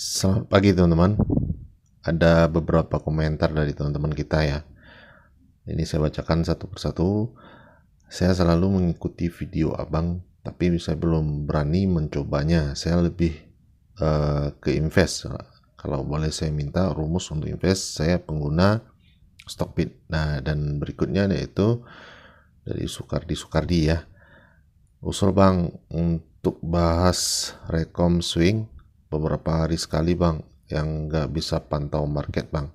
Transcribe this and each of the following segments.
Selamat pagi teman-teman. Ada beberapa komentar dari teman-teman kita ya. Ini saya bacakan satu persatu. Saya selalu mengikuti video abang, tapi saya belum berani mencobanya. Saya lebih ke invest. Kalau boleh saya minta rumus untuk invest, saya pengguna Stockbit. Nah, dan berikutnya yaitu dari Sukardi ya. Usul bang untuk bahas rekom swing beberapa hari sekali bang, yang nggak bisa pantau market bang.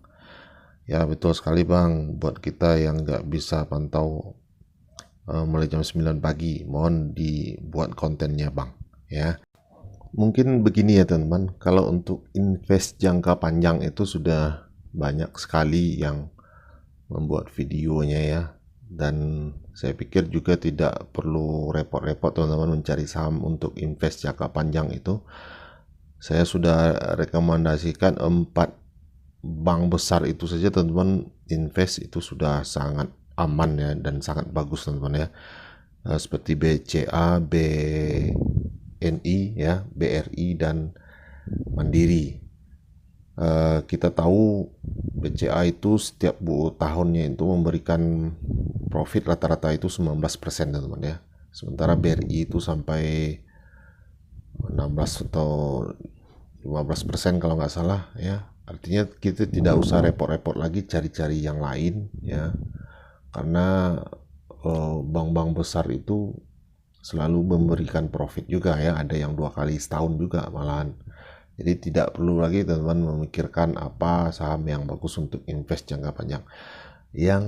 Ya betul sekali bang, buat kita yang nggak bisa pantau mulai jam 9 pagi, mohon dibuat kontennya bang ya. Mungkin begini ya teman-teman, kalau untuk invest jangka panjang itu sudah banyak sekali yang membuat videonya ya, dan saya pikir juga tidak perlu repot-repot teman-teman mencari saham untuk invest jangka panjang itu. Saya sudah rekomendasikan 4 bank besar itu saja teman-teman, invest itu sudah sangat aman ya, dan sangat bagus teman-teman ya. Seperti BCA, BNI ya, BRI dan Mandiri. Kita tahu BCA itu setiap tahunnya itu memberikan profit rata-rata itu 19% teman-teman ya. Sementara BRI itu sampai 16 atau 15% kalau nggak salah ya. Artinya kita tidak usah repot-repot lagi cari-cari yang lain ya, karena bank-bank besar itu selalu memberikan profit juga ya, ada yang 2 kali setahun juga malahan. Jadi tidak perlu lagi teman-teman memikirkan apa saham yang bagus untuk invest jangka panjang. Yang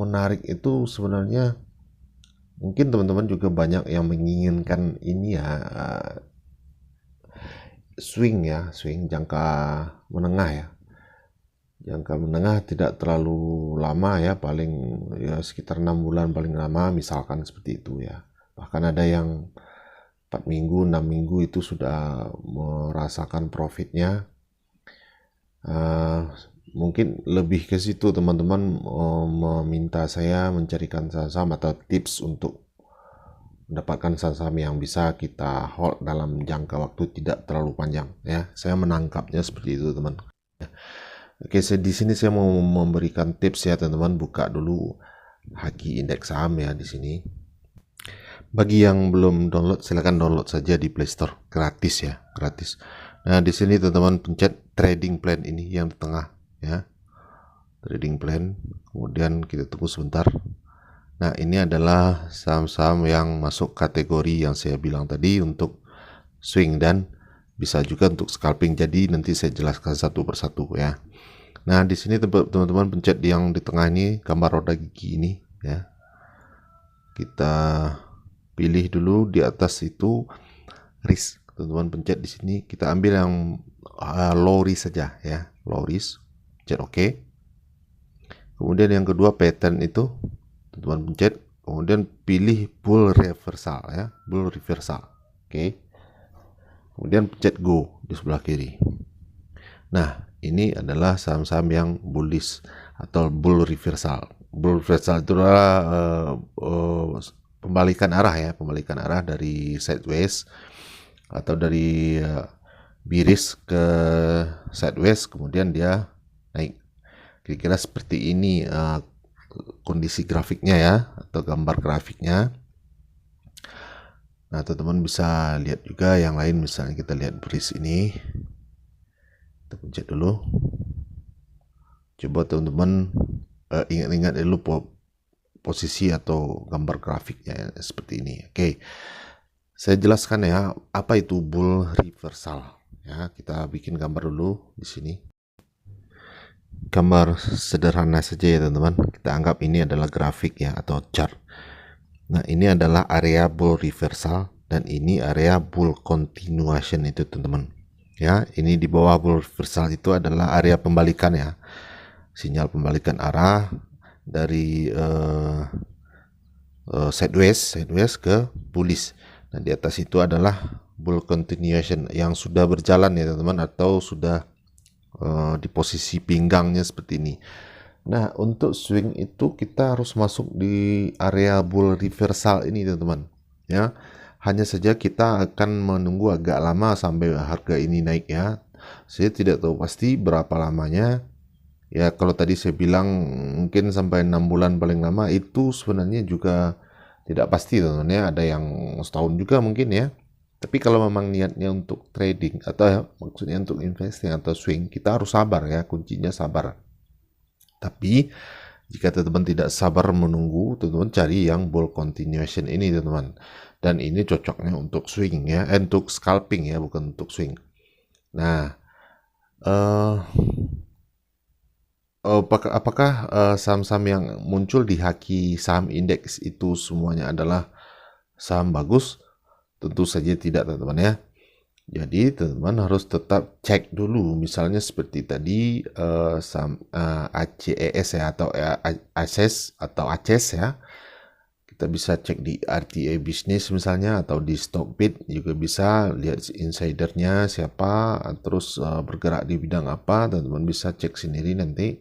menarik itu sebenarnya, mungkin teman-teman juga banyak yang menginginkan ini ya, swing jangka menengah ya. Jangka menengah tidak terlalu lama ya, paling ya sekitar 6 bulan paling lama misalkan seperti itu ya. Bahkan ada yang 4 minggu, 6 minggu itu sudah merasakan profitnya. Mungkin lebih ke situ teman-teman meminta saya mencarikan saham atau tips untuk mendapatkan saham yang bisa kita hold dalam jangka waktu tidak terlalu panjang ya. Saya menangkapnya seperti itu teman. Oke, di sini saya mau memberikan tips ya teman-teman. Buka dulu Haki Indeks Saham ya di sini. Bagi yang belum download, silakan download saja di Play Store, gratis ya, gratis. Nah, di sini teman-teman pencet trading plan ini yang di tengah ya. Trading plan. Kemudian kita tunggu sebentar. Nah, ini adalah saham-saham yang masuk kategori yang saya bilang tadi untuk swing dan bisa juga untuk scalping. Jadi nanti saya jelaskan satu persatu ya. Nah, di sini teman-teman pencet yang di tengah ini, gambar roda gigi ini ya. Kita pilih dulu di atas itu risk. Teman-teman pencet di sini, kita ambil yang low risk saja ya, low risk. Pencet OK. Kemudian yang kedua pattern itu teman-teman pencet, kemudian pilih bull reversal ya, bull reversal. Oke. Kemudian pencet go di sebelah kiri. Nah, ini adalah saham-saham yang bullish atau bull reversal. Bull reversal itu adalah pembalikan arah ya, pembalikan arah dari sideways atau dari bearish ke sideways, kemudian dia naik. Kira-kira seperti ini kondisi grafiknya ya, atau gambar grafiknya. Nah, teman-teman bisa lihat juga yang lain, misalnya kita lihat bearish ini. Kita pencet dulu. Coba teman-teman ingat-ingat dulu posisi atau gambar grafiknya seperti ini. Oke. Saya jelaskan ya, apa itu bull reversal. Ya, kita bikin gambar dulu di sini. Gambar sederhana saja ya teman-teman. Kita anggap ini adalah grafik ya, atau chart. Nah, ini adalah area bull reversal dan ini area bull continuation itu teman-teman. Ya, ini di bawah bull reversal itu adalah area pembalikan ya. Sinyal pembalikan arah dari sideways ke bullish. Nah, di atas itu adalah bull continuation yang sudah berjalan ya teman-teman, atau sudah di posisi pinggangnya seperti ini. Nah, untuk swing itu kita harus masuk di area bull reversal ini teman-teman ya. Hanya saja kita akan menunggu agak lama sampai harga ini naik ya. Saya tidak tahu pasti berapa lamanya. Ya kalau tadi saya bilang mungkin sampai 6 bulan paling lama, itu sebenarnya juga tidak pasti teman-teman ya. Ada yang setahun juga mungkin ya. Tapi kalau memang niatnya untuk trading atau ya, maksudnya untuk investing atau swing, kita harus sabar ya, kuncinya sabar. Tapi jika teman-teman tidak sabar menunggu, teman-teman cari yang bull continuation ini teman-teman. Dan ini cocoknya untuk swing ya, untuk scalping ya, bukan untuk swing. Nah, apakah saham-saham yang muncul di haki saham indeks itu semuanya adalah saham bagus? Tentu saja tidak teman-teman ya. Jadi teman-teman harus tetap cek dulu, misalnya seperti tadi saham ACES ya, atau ACES atau ACES ya. Kita bisa cek di RTA Business misalnya, atau di Stockbit juga bisa lihat insidernya siapa, terus bergerak di bidang apa, teman-teman bisa cek sendiri nanti.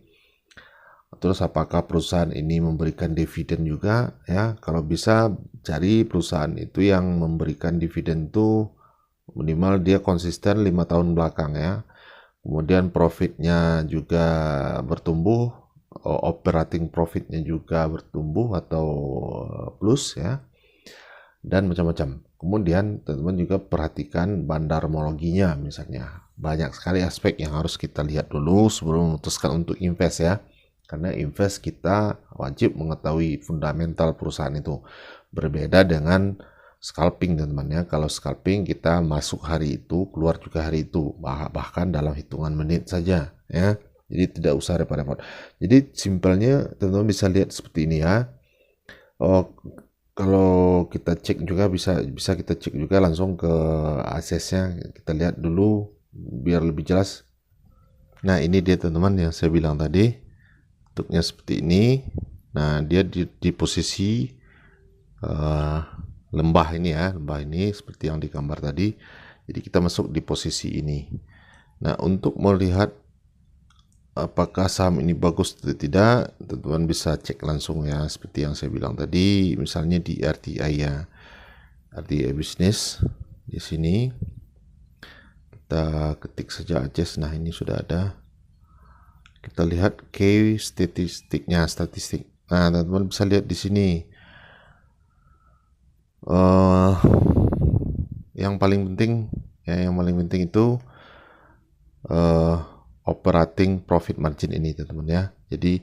Terus apakah perusahaan ini memberikan dividen juga ya. Kalau bisa cari perusahaan itu yang memberikan dividen itu minimal dia konsisten 5 tahun belakang ya. Kemudian profitnya juga bertumbuh, operating profitnya juga bertumbuh atau plus ya, dan macam-macam. Kemudian teman-teman juga perhatikan bandarmologinya misalnya. Banyak sekali aspek yang harus kita lihat dulu sebelum memutuskan untuk invest ya. Karena invest kita wajib mengetahui fundamental perusahaan itu. Berbeda dengan scalping teman-teman ya. Kalau scalping kita masuk hari itu, keluar juga hari itu, bahkan dalam hitungan menit saja ya. Jadi tidak usah repot-repot. Jadi simpelnya teman-teman bisa lihat seperti ini ya. Kalau kita cek juga bisa kita cek juga langsung ke aksesnya. Kita lihat dulu biar lebih jelas. Nah, ini dia teman-teman yang saya bilang tadi. Bentuknya seperti ini. Nah, dia di posisi lembah ini ya, lembah ini seperti yang di gambar tadi. Jadi kita masuk di posisi ini. Nah, untuk melihat apakah saham ini bagus atau tidak, teman-teman bisa cek langsung ya, seperti yang saya bilang tadi, misalnya di RTI ya, RTI Business. Di sini kita ketik saja ACES. Nah, ini sudah ada. Kita lihat key statistiknya, statistik. Nah, teman-teman bisa lihat di sini. Yang paling penting itu operating profit margin ini teman-teman ya. Jadi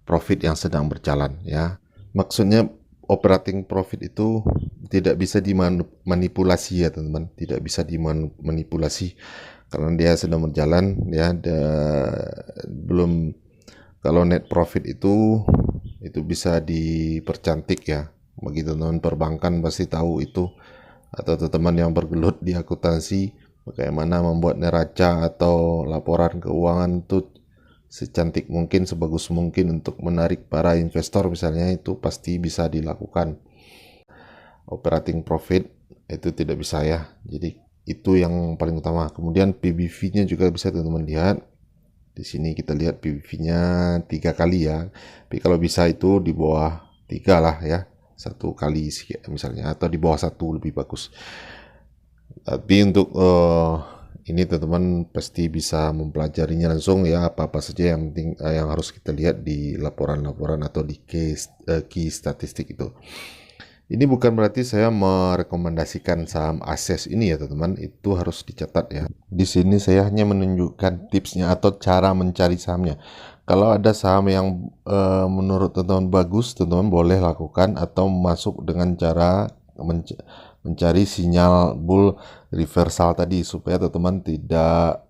profit yang sedang berjalan ya. Maksudnya operating profit itu tidak bisa dimanipulasi ya teman-teman. Tidak bisa dimanipulasi karena dia sedang berjalan ya. Belum, kalau net profit itu bisa dipercantik ya. Bagi teman-teman perbankan pasti tahu itu, atau teman-teman yang bergelut di akuntansi, bagaimana membuat neraca atau laporan keuangan itu secantik mungkin, sebagus mungkin untuk menarik para investor misalnya, itu pasti bisa dilakukan. Operating profit itu tidak bisa ya. Jadi itu yang paling utama. Kemudian PBV-nya juga bisa teman-teman lihat. Di sini kita lihat PBV-nya 3 kali ya. Tapi kalau bisa itu di bawah 3 lah ya. 1 kali misalnya, atau di bawah 1 lebih bagus. Tapi untuk ini teman-teman pasti bisa mempelajarinya langsung ya, apa-apa saja yang penting yang harus kita lihat di laporan-laporan atau di key statistik itu. Ini bukan berarti saya merekomendasikan saham ACES ini ya teman-teman, itu harus dicatat ya. Di sini saya hanya menunjukkan tipsnya atau cara mencari sahamnya. Kalau ada saham yang menurut teman-teman bagus, teman-teman boleh lakukan atau masuk dengan cara mencari sinyal bull reversal tadi, supaya teman-teman tidak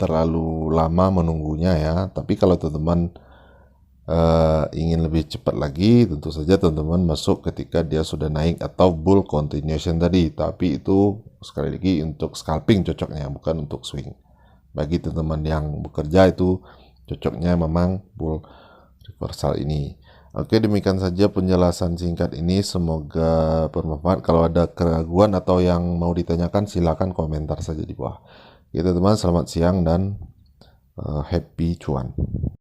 terlalu lama menunggunya ya. Tapi kalau teman-teman ingin lebih cepat lagi, tentu saja teman-teman masuk ketika dia sudah naik atau bull continuation tadi. Tapi itu sekali lagi untuk scalping cocoknya, bukan untuk swing. Bagi teman-teman yang bekerja itu cocoknya memang bull reversal ini. Oke, demikian saja penjelasan singkat ini, semoga bermanfaat. Kalau ada keraguan atau yang mau ditanyakan silakan komentar saja di bawah. Oke teman-teman, selamat siang dan happy cuan.